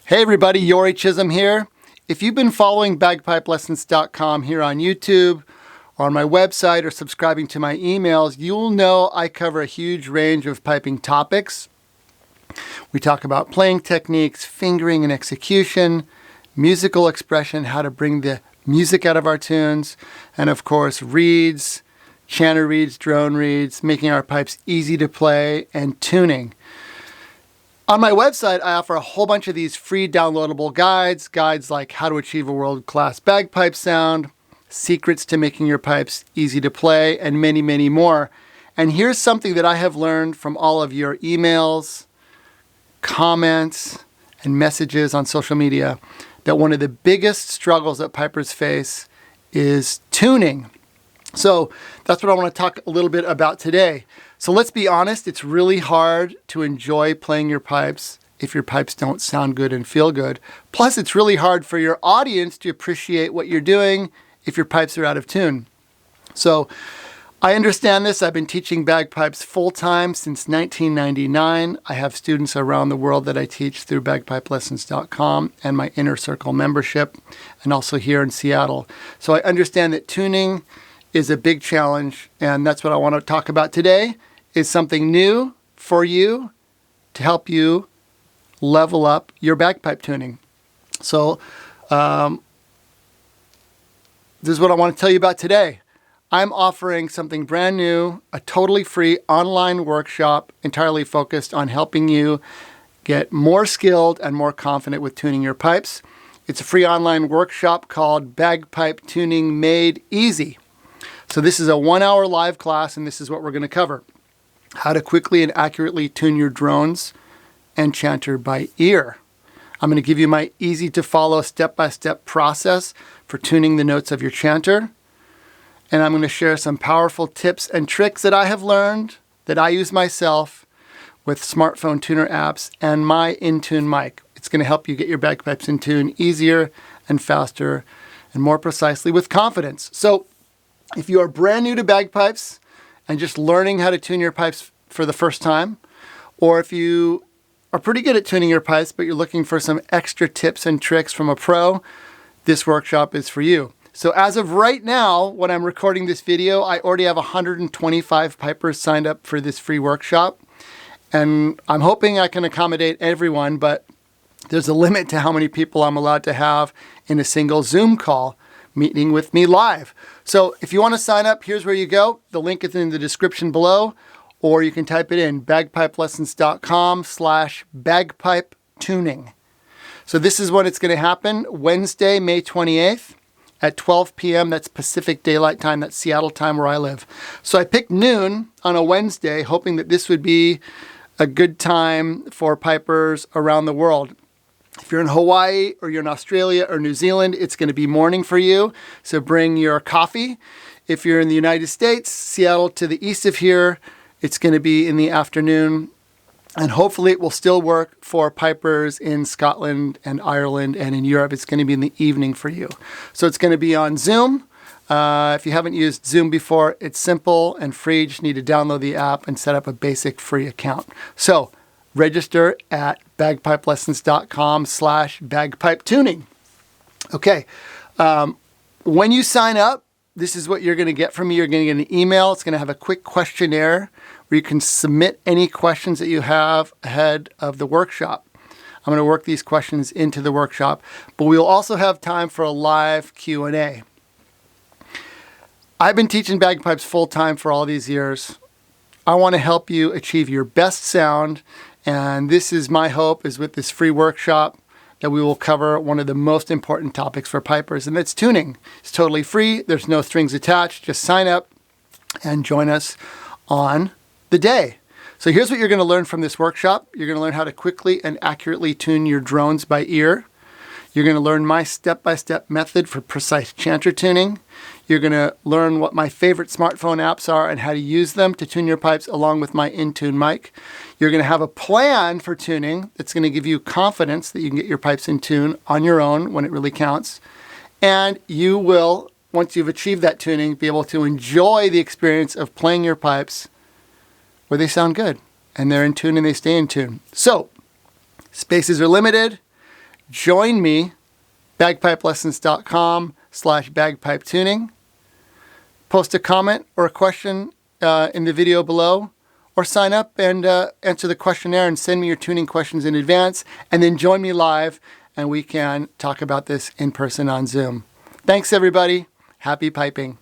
Hey everybody, Jori Chisholm here. If you've been following bagpipelessons.com here on YouTube or on my website or subscribing to my emails, you'll know I cover a huge range of piping topics. We talk about playing techniques, fingering and execution, musical expression, how to bring the music out of our tunes, and of course reeds, chanter reeds, drone reeds, making our pipes easy to play, and tuning. On my website, I offer a whole bunch of these free downloadable guides like how to achieve a world-class bagpipe sound, secrets to making your pipes easy to play, and many, many more. And here's something that I have learned from all of your emails, comments, and messages on social media, that one of the biggest struggles that pipers face is tuning. So that's what I want to talk a little bit about today. So let's be honest, it's really hard to enjoy playing your pipes if your pipes don't sound good and feel good. Plus, it's really hard for your audience to appreciate what you're doing if your pipes are out of tune. So I understand this. I've been teaching bagpipes full-time since 1999. I have students around the world that I teach through bagpipelessons.com and my Inner Circle membership, and also here in Seattle. So I understand that tuning is a big challenge, and that's what I want to talk about today, is something new for you to help you level up your bagpipe tuning. So this is what I want to tell you about today. I'm offering something brand new, a totally free online workshop entirely focused on helping you get more skilled and more confident with tuning your pipes. It's a free online workshop called Bagpipe Tuning Made Easy. So this is a 1-hour live class, and this is what we're going to cover. How to quickly and accurately tune your drones and chanter by ear. I'm going to give you my easy-to-follow step-by-step process for tuning the notes of your chanter. And I'm going to share some powerful tips and tricks that I have learned, that I use myself with smartphone tuner apps and my InTune mic. It's going to help you get your bagpipes in tune easier and faster and more precisely with confidence. So if you are brand new to bagpipes and just learning how to tune your pipes for the first time, or if you are pretty good at tuning your pipes but you're looking for some extra tips and tricks from a pro, this workshop is for you. So as of right now, when I'm recording this video, I already have 125 pipers signed up for this free workshop. And I'm hoping I can accommodate everyone, but there's a limit to how many people I'm allowed to have in a single Zoom call meeting with me live. So if you want to sign up, here's where you go. The link is in the description below, or you can type it in bagpipelessons.com/bagpipe tuning. So this is when it's going to happen, Wednesday, May 28th at 12 p.m. That's Pacific Daylight Time. That's Seattle time where I live. So I picked noon on a Wednesday, hoping that this would be a good time for pipers around the world. If you're in Hawaii or you're in Australia or New Zealand, it's going to be morning for you. So bring your coffee. If you're in the United States, Seattle to the east of here, it's going to be in the afternoon. And hopefully it will still work for pipers in Scotland and Ireland and in Europe. It's going to be in the evening for you. So it's going to be on Zoom. If you haven't used Zoom before, it's simple and free. You just need to download the app and set up a basic free account. So register at bagpipelessons.com/bagpipe tuning. Okay. When you sign up, this is what you're going to get from me. You're going to get an email. It's going to have a quick questionnaire where you can submit any questions that you have ahead of the workshop. I'm going to work these questions into the workshop, but we'll also have time for a live Q&A. I've been teaching bagpipes full-time for all these years. I want to help you achieve your best sound, and this is my hope, is with this free workshop that we will cover one of the most important topics for pipers, and that's tuning. It's totally free. There's no strings attached. Just sign up and join us on the day. So here's what you're going to learn from this workshop. You're going to learn how to quickly and accurately tune your drones by ear. You're going to learn my step-by-step method for precise chanter tuning. You're going to learn what my favorite smartphone apps are and how to use them to tune your pipes along with my InTune mic. You're going to have a plan for tuning that's going to give you confidence that you can get your pipes in tune on your own when it really counts. And you will, once you've achieved that tuning, be able to enjoy the experience of playing your pipes where they sound good and they're in tune and they stay in tune. So, spaces are limited. join me, bagpipelessons.com/bagpipe tuning. Post a comment or a question in the video below, or sign up and answer the questionnaire and send me your tuning questions in advance, and then join me live and we can talk about this in person on Zoom. Thanks everybody. Happy piping.